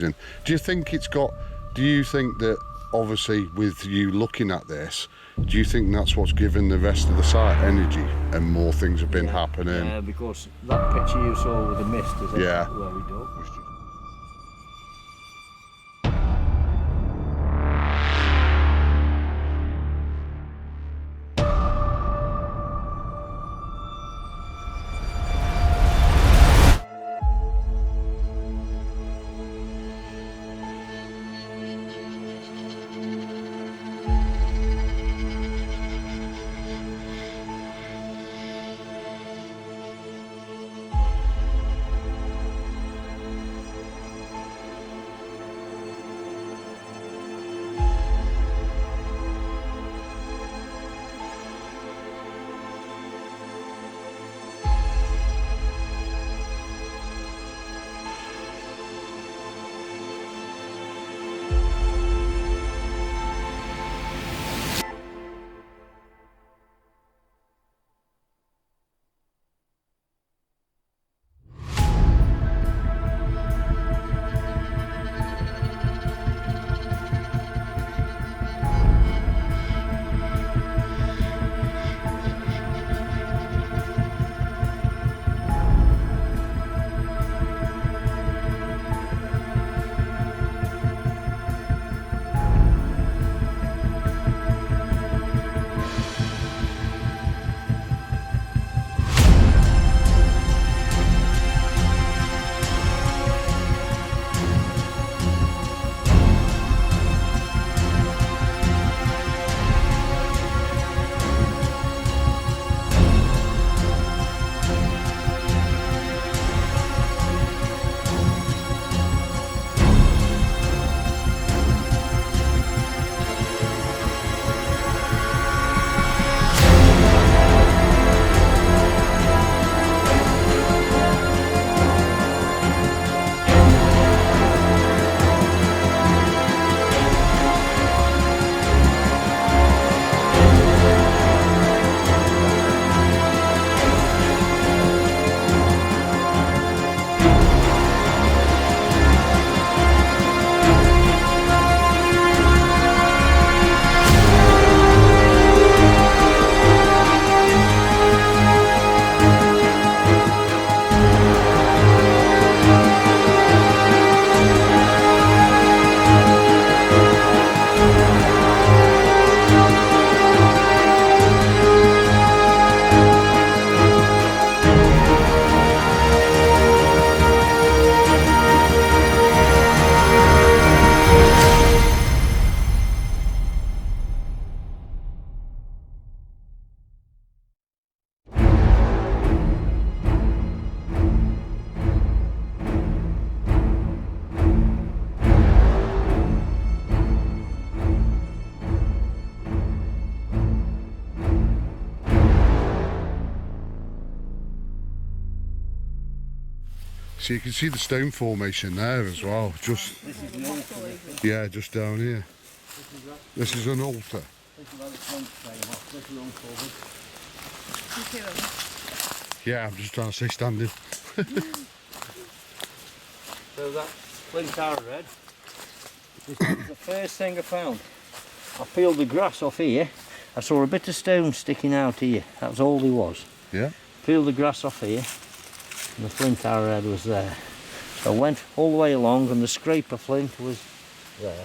Do you think it's got, do you think that obviously with you looking at this, do you think that's what's given the rest of the site energy and more things have been happening? Yeah, because that picture you saw with the mist is exactly where we dug. So you can see the stone formation there as well, just just down here. This is an altar. Yeah, I'm just trying to stay standing. So that flint arrowhead, this was the first thing I found. I peeled the grass off here. I saw a bit of stone sticking out here. That was all there was. Yeah. Peeled the grass off here, and the flint arrowhead was there. So I went all the way along, and the scraper flint was there.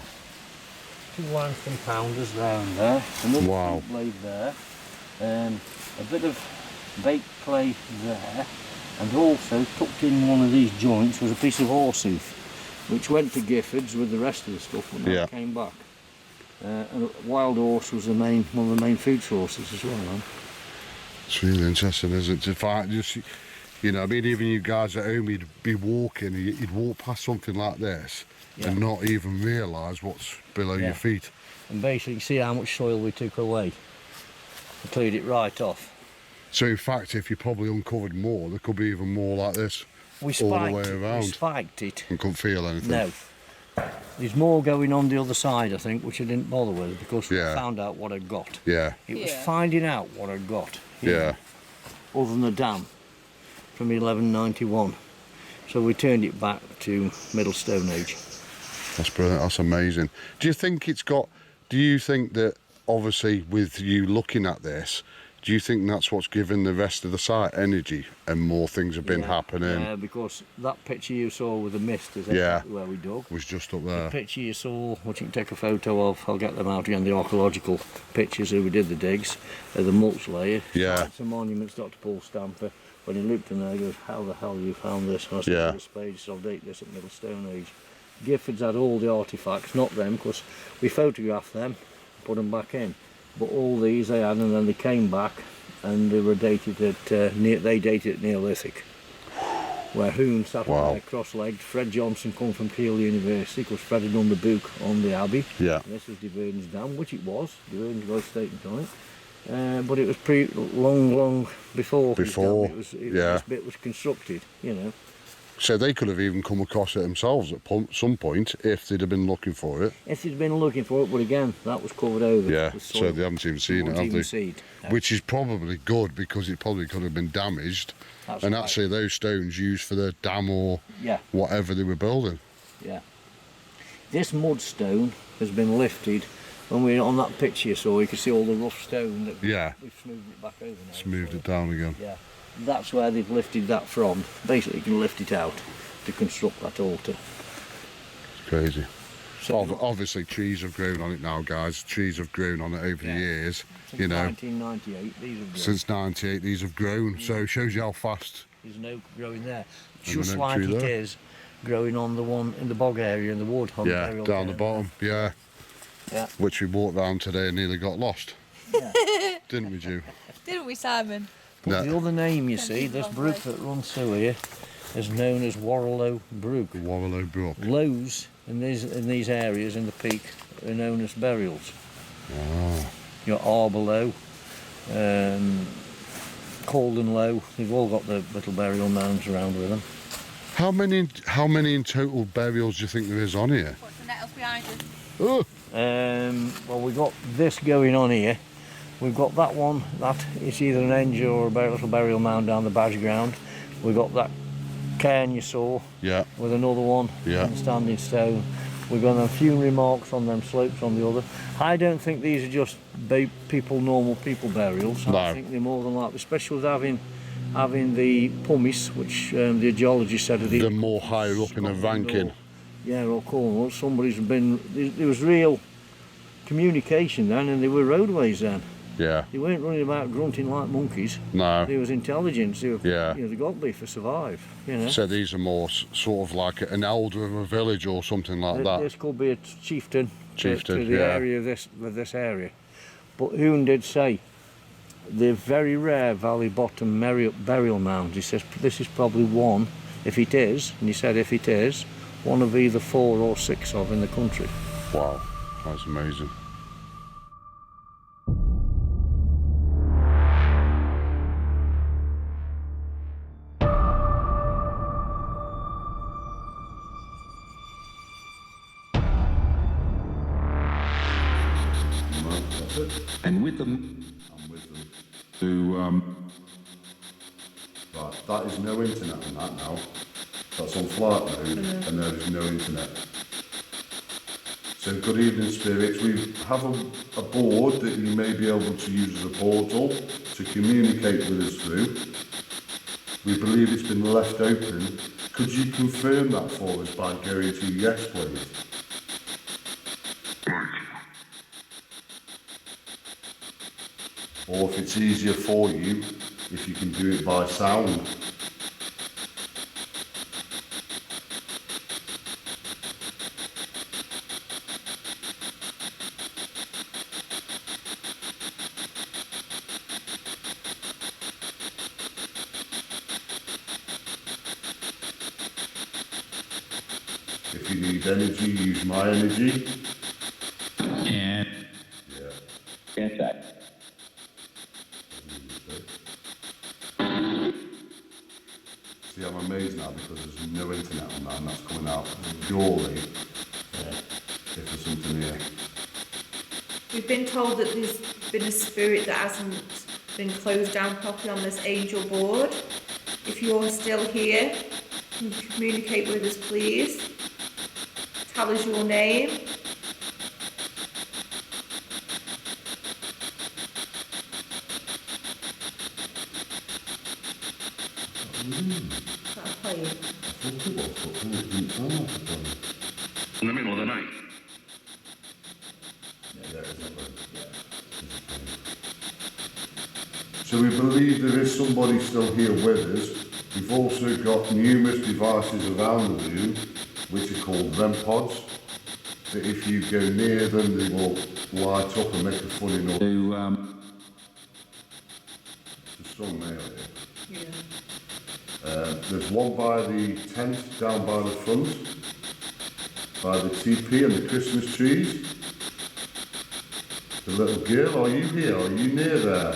2 limestone pounders round there, another flint blade there, a bit of baked clay there, and also tucked in one of these joints was a piece of horsehoof, which went to Gifford's with the rest of the stuff when I came back. And a wild horse was one of the main food sources as well. Man. It's really interesting, isn't it? To find just, you know, I mean, even you guys at home, you'd be walking, you'd walk past something like this and not even realise what's below your feet. And basically see how much soil we took away. We cleared it right off. So in fact, if you probably uncovered more, there could be even more like this all the way around. We spiked it. And couldn't feel anything. No. There's more going on the other side, I think, which I didn't bother with because we found out what I'd got. Yeah. It was finding out what I'd got. Yeah. Other than the dam from 1191. So we turned it back to Middle Stone Age. That's brilliant. That's amazing. Do you think that obviously with you looking at this, do you think that's what's given the rest of the site energy and more things have been happening? Yeah, because that picture you saw with the mist is where we dug. Was just up there. The picture you saw, which you can take a photo of, I'll get them out again, the archaeological pictures who we did the digs, the mulch layer. Yeah. Some monuments, Dr. Paul Stamper, when he looked in there, he goes, how the hell you found this? And I said, the spade, so I'll date this at Middle Stone Age. Gifford's had all the artefacts, not them, because we photographed them, put them back in. But all these they had, and then they came back, and they were dated at they dated at Neolithic, where Hoon sat there cross-legged. Fred Johnson come from Keele University, because Fred had done the book on the Abbey. Yeah. And this was De Verden's Dam, which it was. De Verden's got a statement on it. But it was long before. This bit was constructed, you know. So they could have even come across it themselves at some point if they'd have been looking for it. If they'd been looking for it, but again, that was covered over. Yeah, so they haven't even seen it, have they? No. Which is probably good, because it probably could have been damaged. And actually those stones used for the dam or whatever they were building. Yeah. This mudstone has been lifted. When we on that picture you saw, you could see all the rough stone that we've smoothed it back over now. Smoothed it down again. Yeah. That's where they've lifted that from. Basically, you can lift it out to construct that altar. It's crazy. So obviously, trees have grown on it now, guys. Trees have grown on it over the years. Since 1998, these have grown. Since 98, these have grown. So it shows you how fast. There's no growing there. Just like it is growing on the one in the bog area in the wood. Down the bottom. Yeah. Which we walked round today and nearly got lost. Yeah. Didn't we, Ju? Didn't we, Simon? But the other name you see, this brook that runs through here, is known as Warlow Brook. Warlow Brook. Lows in these areas in the peak are known as burials. Oh. Your Arbour Low, Calden Low, they've all got the little burial mounds around with them. How many in total burials do you think there is on here? What's the nettles behind us? Oh. Well, we've got this going on here. We've got that one, that it's either an henge or a little burial mound down the badge ground. We've got that cairn you saw with another one in standing stone. We've got a few remarks on them slopes on the other. I don't think these are just normal people burials. I think they're more than likely, especially with having the pumice, which the geologist said they're more higher up in the ranking. Or Cornwall. There was real communication then, and there were roadways then. Yeah. They weren't running about grunting like monkeys. No. There was intelligence. They got to be to survive. You know. So these are more sort of like an elder of a village or something like that. This could be a chieftain to the area of this area. But Hoon did say the very rare valley bottom burial mounds. He says this is probably one, if it is, and he said if it is, one of either 4 or 6 of in the country. Wow, that's amazing. And with them. Right, that is no internet on that now. That's on flight mode, and there is no internet. So good evening, spirits. We have a board that you may be able to use as a portal to communicate with us through. We believe it's been left open. Could you confirm that for us by going to yes, please? Or if it's easier for you, if you can do it by sound. If you need energy, use my energy. And get that. See, I'm amazed now because there's no internet on that, and that's coming out purely if there's something here. We've been told that there's been a spirit that hasn't been closed down properly on this angel board. If you're still here, can you communicate with us, please? Tell us your name. That's playing. In the middle of the night. So we believe there is somebody still here with us. We've also got numerous devices around the room, which are called REM pods, that if you go near them, they will light up and make a funny noise. There's some there. Yeah. There's one by the tent down by the front, by the teepee and the Christmas trees. The little girl, are you here? Are you near there?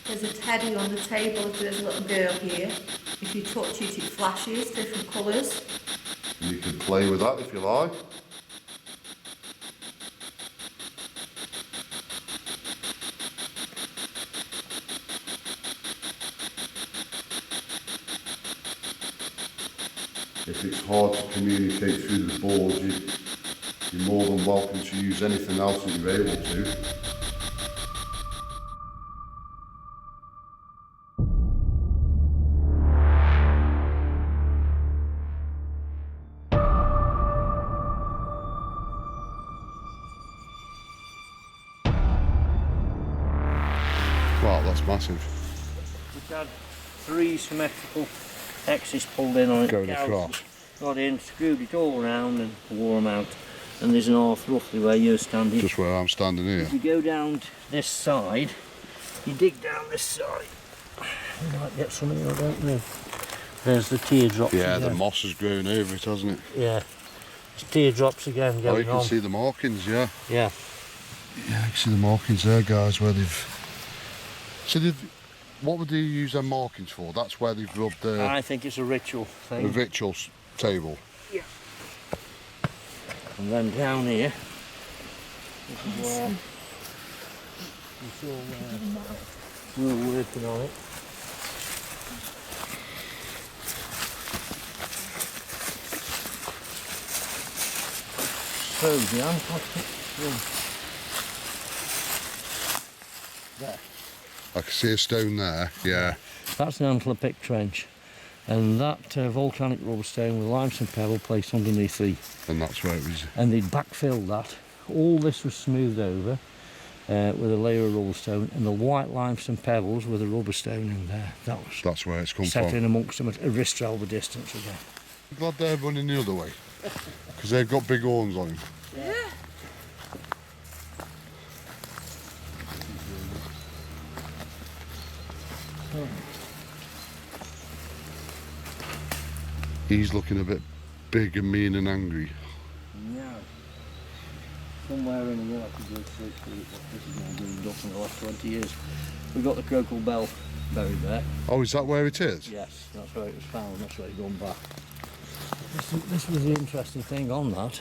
There's a teddy on the table if there's a little girl here. If you touch it, it flashes different colours. You can play with that if you like. If it's hard to communicate through the board, you're more than welcome to use anything else that you're able to. Wow, that's massive. We've had 3 symmetrical X's pulled in on it. Going across. Got in, screwed it all around and wore them out. And there's an half roughly where you're standing. Just where I'm standing here. If you go down this side, you dig down this side. You might get something, I don't know. There's the teardrops. Yeah, again. the moss has grown over it, hasn't it? Yeah. There's teardrops again going on. Oh, you can see the markings, yeah. Yeah. Yeah, you can see the markings there, guys, where they've... So what would they use their markings for? That's where they've rubbed the... I think it's a ritual thing. The ritual table. Yeah. And then down here, this is where it's all we're working on it. So the Antarctic room. There. I can see a stone there, yeah. That's an Antlerpic trench, and that volcanic rubber stone with limestone pebble placed underneath the... And that's where it was. And they'd backfilled that. All this was smoothed over with a layer of rubber stone, and the white limestone pebbles with a rubber stone in there. That's where it's come set from. in amongst them at a wrist travel distance again. I'm glad they're running the other way, because they've got big horns on them. Yeah. He's looking a bit big and mean and angry. Yeah. Somewhere in here I could go through this is now been up in the last 20 years. We've got the crocal bell buried there. Oh, is that where it is? Yes, that's where it was found, that's where it's gone back. This was the interesting thing on that.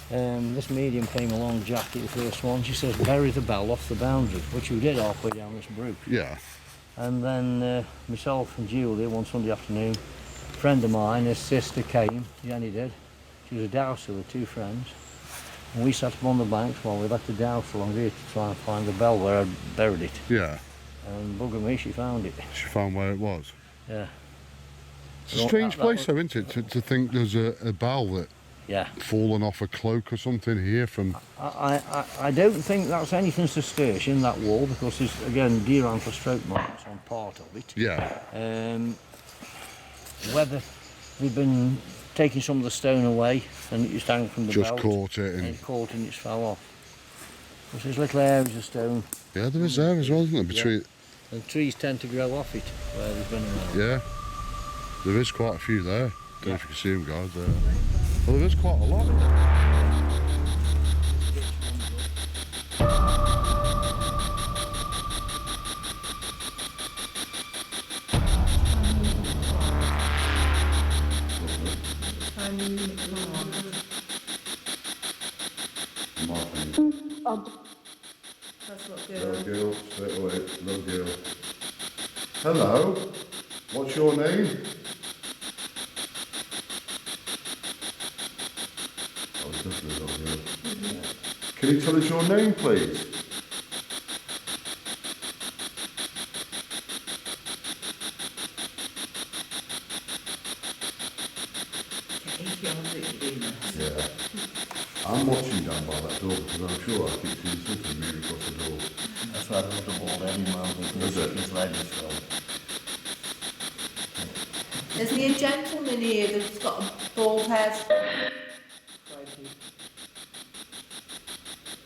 This medium came along, Jackie, the first one. She says, bury the bell off the boundary, which we did halfway down this brook. Yeah. And then myself and Julia, one Sunday afternoon, a friend of mine, his sister came, Jenny did. She was a dowser with 2 friends. And we sat up on the banks while we let the dowser along here to try and find the bell where I'd buried it. Yeah. And bugger me, she found it. She found where it was. Yeah. It's a strange place though, isn't it? To think there's a bell that Yeah. fallen off a cloak or something here from... I don't think that's anything suspicious in that wall, because there's, again, deer antler stroke marks on part of it. Yeah. Whether they've been taking some of the stone away and it just hanging from the Just belt, caught it and and... it caught and it fell off. Because there's little areas of stone. Yeah, there is there as well, isn't there? Between... Yeah. And trees tend to grow off it where they've been around. Yeah. There is quite a few there. Don't know if you can see them, guys. Well, there is quite a lot. That's what girl. Little girl, straight away, little girl. Hello, what's your name? definitely not here. Can you tell us your name, please? Yeah. I'm watching down by that door because I'm sure I keep seeing something moving across the door. That's why there's the wall there, Is it? his leg is from. There's a gentleman here that's got a bald head.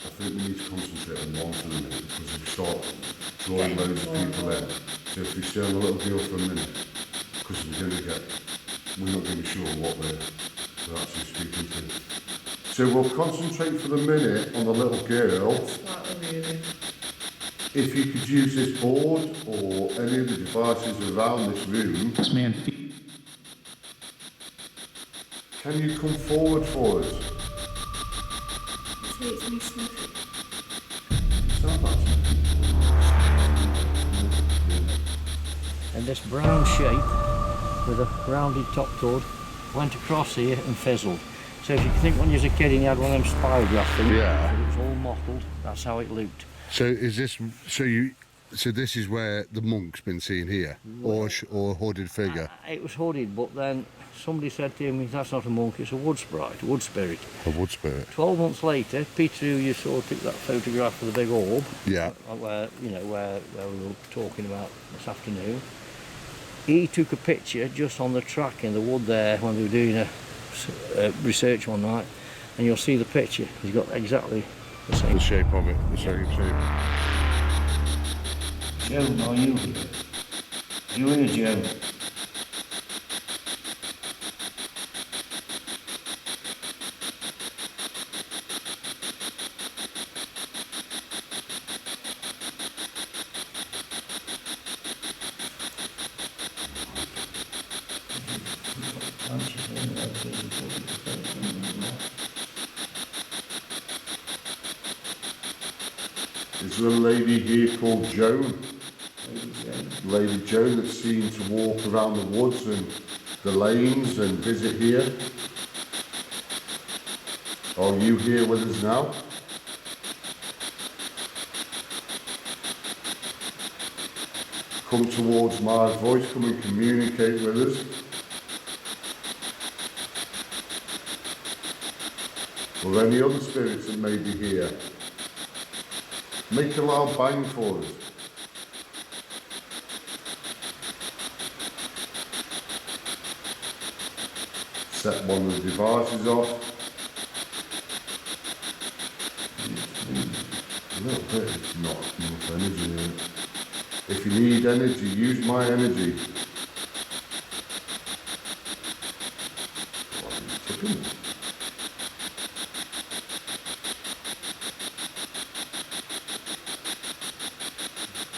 I think we need to concentrate on one for a minute because we've start drawing loads of people in. So if we stay on the little girl for a minute, because we're not going to be sure what we're actually speaking to. So we'll concentrate for the minute on the little girl. If you could use this board or any of the devices around this room. This man. Can you come forward for us? See, it's me sniffing. And this brown shape with a rounded top cord went across here and fizzled. So if you think when you was a kid and you had one of them spirograph things, Yeah. it was all mottled, that's how it looked. So is this so this is where the monk's been seen here, or a hooded figure? It was hooded, but then somebody said to me, that's not a monk, it's a wood sprite, a wood spirit. A wood spirit. 12 months later, Peter, who you saw, took that photograph of the big orb, Yeah. where we were talking about this afternoon. He took a picture just on the track in the wood there when they were doing a research one night, and you'll see the picture. He's got exactly the same. The shape of it, the same shape. Joe, are you here? You here, Joe? Is there a lady here called Joan? Lady Joan that's seen to walk around the woods and the lanes and visit here? Are you here with us now? Come towards my voice, come and communicate with us. Or any other spirits that may be here. Make a loud bang for us. Set one of the devices off. A little bit, it's not enough energy in it. If you need energy, use my energy.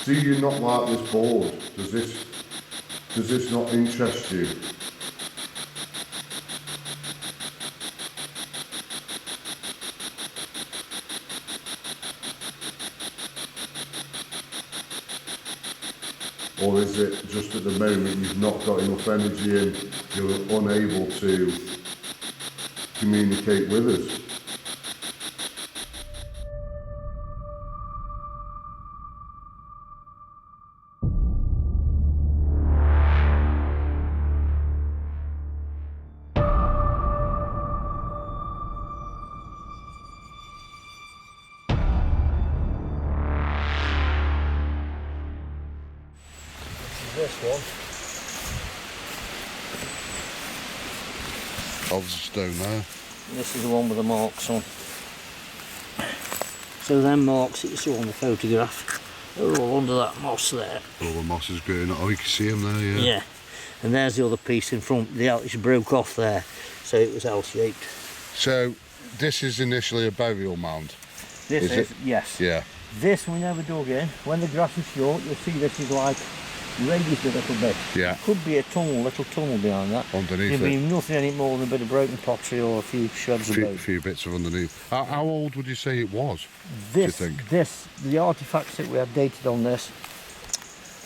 Do you not like this board? Does this not interest you? Or is it just at the moment you've not got enough energy and you're unable to communicate with us? This one. Of the stone there. This is the one with the marks on. So them marks that you saw on the photograph are all under that moss there. All the moss is growing. Oh, you can see them there, yeah. Yeah. And there's the other piece in front. It broke off there, so it was L-shaped. So, this is initially a burial mound? This Is is, it? yes. Yeah. This we never dug in. When the grass is short, you'll see this is like raised a little bit. Yeah. Could be a little tunnel behind that. Underneath There'd be it. nothing any more than a bit of broken pottery or a few shreds of A bone. few bits of underneath. How old would you say it was? Do you think? The artefacts that we have dated on this,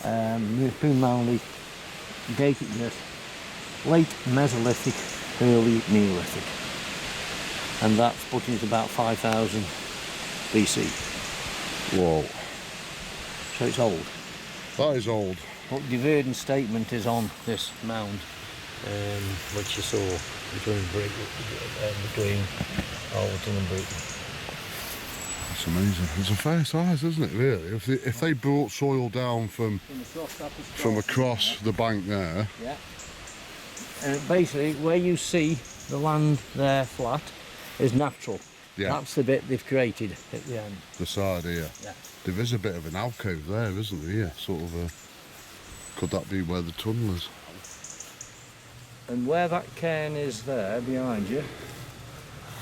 Poon Mounley dated this late Mesolithic, early Neolithic. and that's putting it about 5,000 BC. Whoa. So it's old. That is old. But divergent statement is on this mound, which you saw between Alderton and Britain. That's amazing. It's a fair size, isn't it, really? If they brought soil down from across the bank there. Yeah. And basically, where you see the land there flat is natural. Yeah. That's the bit they've created at the end. The side here. Yeah. There is a bit of an alcove there, isn't there? Yeah, sort of a... Could that be where the tunnel is? And where that cairn is there, behind you,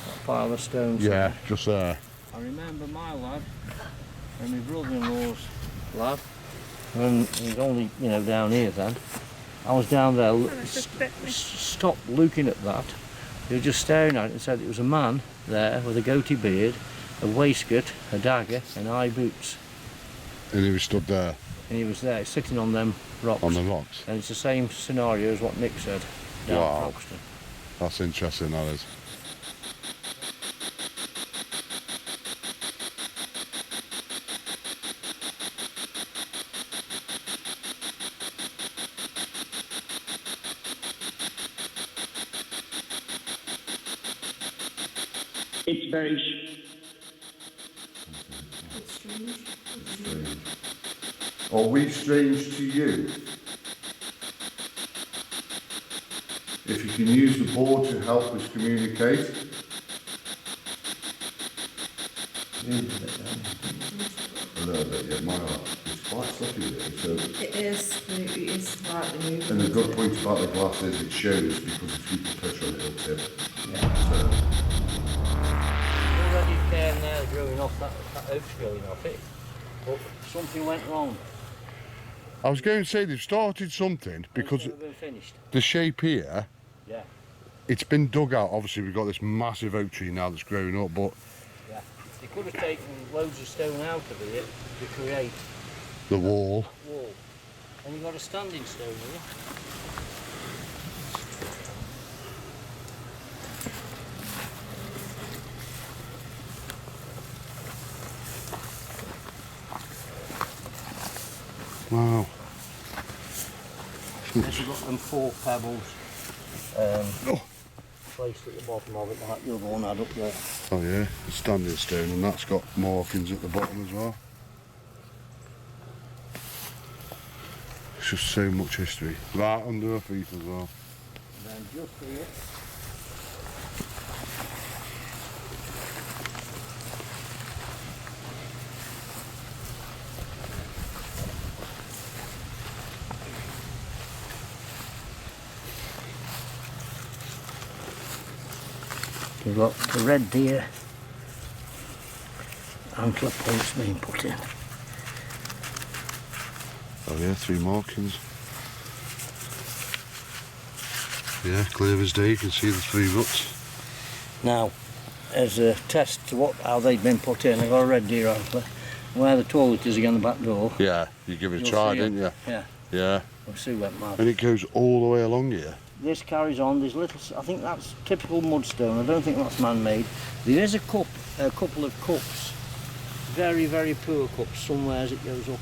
that pile of stones. Yeah, there, just there. I remember my lad and my brother-in-law's lad, and he's only, down here then. I was down there, stopped looking at that. He was just staring at it and said it was a man there with a goatee beard, a waistcoat, a dagger and high boots. And he was stood there? And he was there, sitting on them rocks. On the rocks? And it's the same scenario as what Nick said down at Croxton. That's interesting, that is. It's very Strange. Are we strange to you? If you can use the board to help us communicate. A little bit, yeah, my heart. It's quite slippy there, so... It is slightly moving. And the good point about the glass is it shows because if people push on it, it'll tip. Already cairn there growing off, that oak's growing off it, but something went wrong. I was going to say they've started something because It's been finished. the shape here, Yeah, it's been dug out. Obviously we've got this massive oak tree now that's growing up, but yeah. They could have taken loads of stone out of it to create the wall. a wall. And you've got a standing stone here. Wow. This has got them 4 pebbles placed at the bottom of it, like the other one had up there. Oh yeah, the standing stone, and that's got markings at the bottom as well. It's just so much history. Right under our feet as well. And then just here, you've got the red deer antler points being put in. Oh yeah, 3 markings. Yeah, clear as day, you can see the 3 ruts. Now, as a test to how they've been put in, I've got a red deer antler. Where the toilet is again the back door. Yeah, you give it a You'll try, see didn't you? Yeah, Yeah. we'll see went mad. And it goes all the way along here. This carries on, there's little, I think that's typical mudstone, I don't think that's man-made. There is a couple of cups, very, very poor cups, somewhere as it goes up.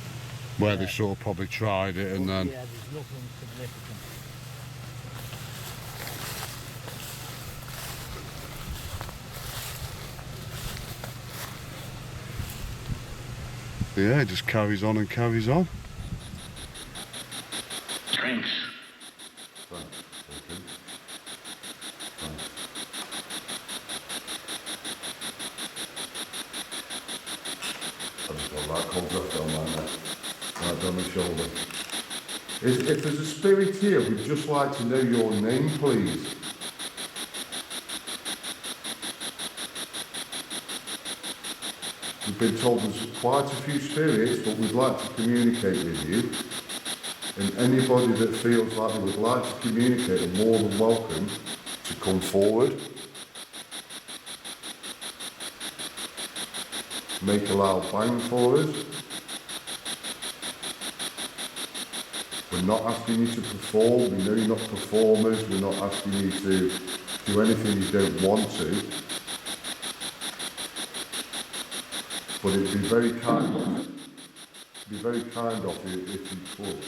Where they sort of probably tried it and then... Yeah, there's nothing significant. Yeah, it just carries on and carries on. drinks. I just got that cold left on my neck, right down my shoulder. If there's a spirit here, we'd just like to know your name, please. We've been told there's quite a few spirits, but we'd like to communicate with you. And anybody that feels like they would like to communicate are more than welcome to come forward. Make a loud bang for us. We're not asking you to perform, we know you're not performers, we're not asking you to do anything you don't want to. but it'd be very kind of, you if you could.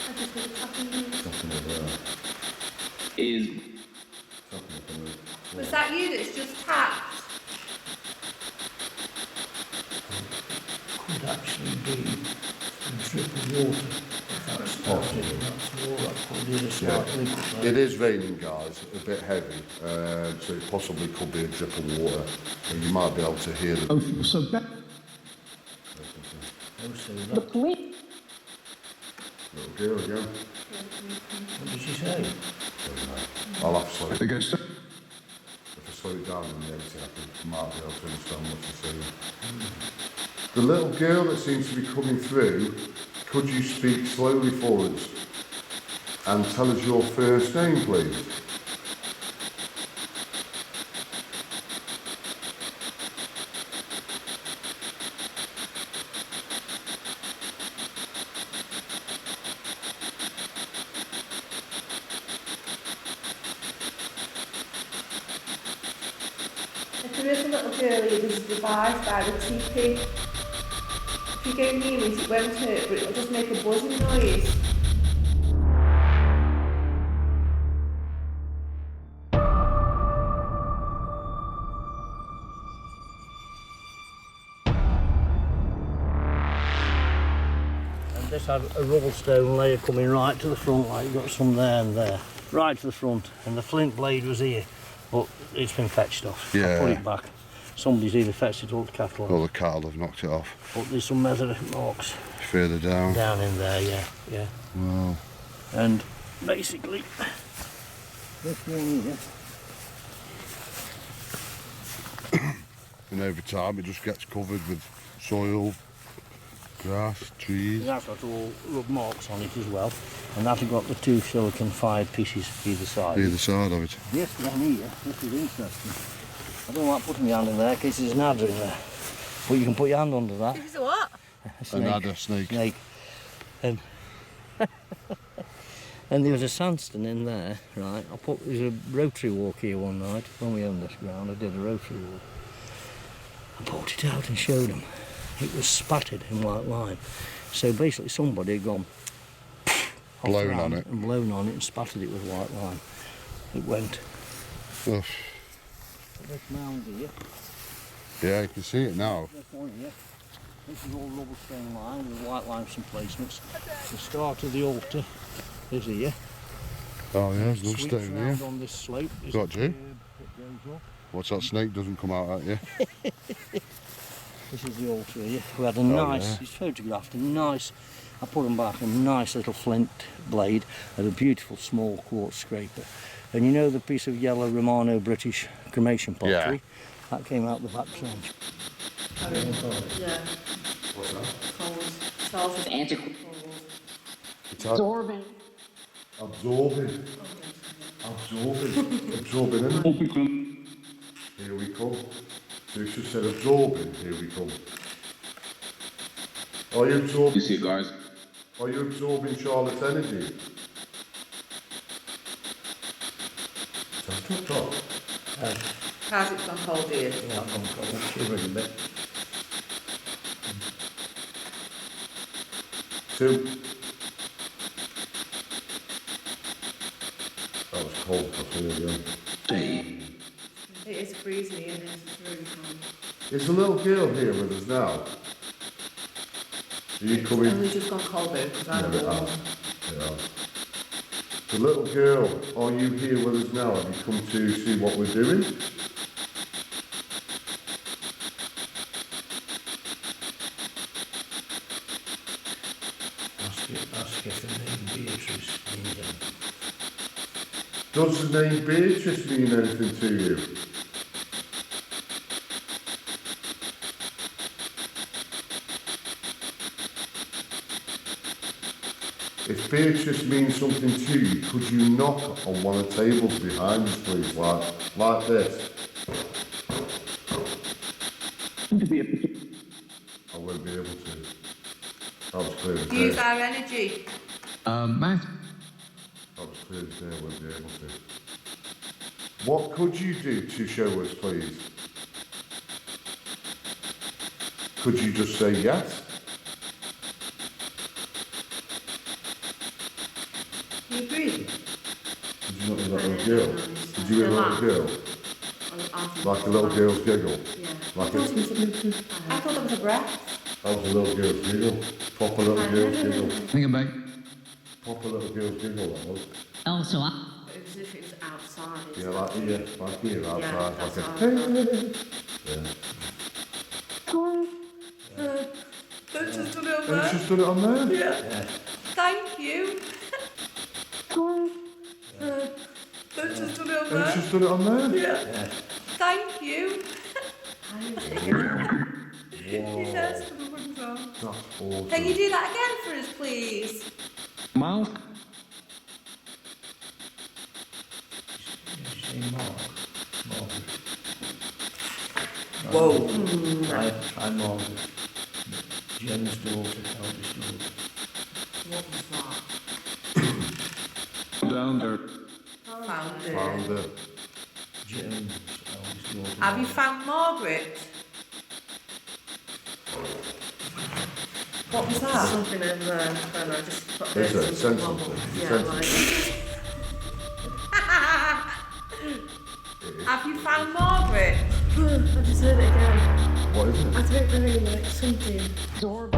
I just want to tap in there. Something like that. Is Something like that. Was that you that's just tapped? Could actually be a drip of water. If that's possible, that's all that could be a slight leak. It is raining, guys, a bit heavy, so it possibly could be a drip of water. And you might be able to hear the... oh, so that Also, the that, police. Little girl again. what did she say? I'll have to slow it. Against If I slow it down in the editing, I might be able to understand what she's saying. The little girl that seems to be coming through, could you speak slowly for us and tell us your first name, please? If there is a little girl, it was devised by the TP. If you go near it, it won't hurt, but it'll just make a buzzing noise. And this had a rubble stone layer coming right to the front, like you've got some there and there. Right to the front, and the flint blade was here, but it's been fetched off. Yeah. I put it back. Somebody's either fetched it or the cattle. Well, the cattle have knocked it off. But there's some metal marks Further down. down in there, yeah. Wow. And basically, this one here, And over time it just gets covered with soil, grass, trees. that's got all rub marks on it as well. And that's got the two silicon fired pieces either side. Either side of it. This one here, this is interesting. I don't like putting my hand in there in case there's an adder in there. But you can put your hand under that. This is what? A snake. An adder, snake. Snake. And, and there was a sandstone in there, right? There was a rotary walk here one night when we owned this ground. I did a rotary walk. I brought it out and showed them. It was spattered in white line. So basically somebody had gone off Blown the on hand it. and blown on it and spattered it with white line. It went. Ugh. This mound here, Yeah, you can see it now. this one here, this is all rubble stone line with white limestone placements. The start of the altar is here. Oh yeah, there's no Sweeps stone round here. on this slope. There's Got a you. curb that goes up. Watch that snake doesn't come out at you. This is the altar here. We had a Oh, nice, yeah. it's photographed, a nice, I put them back, a nice little flint blade and a beautiful small quartz scraper. And you know the piece of yellow Romano British cremation pottery? Yeah. That came out the back trench. Yeah. What's that? Cold. Antiquated. It's Absorbing. absorbing. Absorbing, isn't it? Here we come. So you should say absorbing, here we come. Are you You absorbing? see it, guys? Are you absorbing Charlotte's energy? Top. How's it gone cold here? Yeah, I'm shivering a bit. Two. That was cold, that's all again. Hey. It is freezing here and it's really cold. Is the little girl here with us now? Are you It's coming? only just gone cold though because I'm No, it warm. has. It has. The little girl, are you here with us now? Have you come to see what we're doing? Ask if the name Beatrice means anything. Does the name Beatrice mean anything to you? If Beatrice means something to you, could you knock on one of the tables behind us, please, like this? I won't be able to. That was clear as Use day. our energy. Matt? That was clear as day, I won't be able to. What could you do to show us, please? Could you just say yes? You agree? Did you not hear that little girl? Did you hear that little girl? Like a little girl's giggle? Yeah. Like I thought that was a breath. that was a little girl's giggle. Proper little girl's giggle. Think about Proper little girl's giggle, that was. also. It was as if it was outside. Yeah, like here, outside. that's Like how a... I felt. Yeah. Let's just done it on And she's done it on there? Yeah. Thank you. Let's just done it on And she's done it on there? Yeah. Thank you. He says to the wood drum. That's awesome. Can you do that again for us, please? Mark. Whoa! I'm Margaret. Jen's daughter, eldest daughter. What was that? Down there. Found it. Found it. Jen's eldest daughter. Have you found Margaret? What was that? Something in there, and I just put Is those it? in Send the bubble. something. You Yeah, sent like, Have you found Margaret? I just heard it again. What is it? I don't know, like something. Door.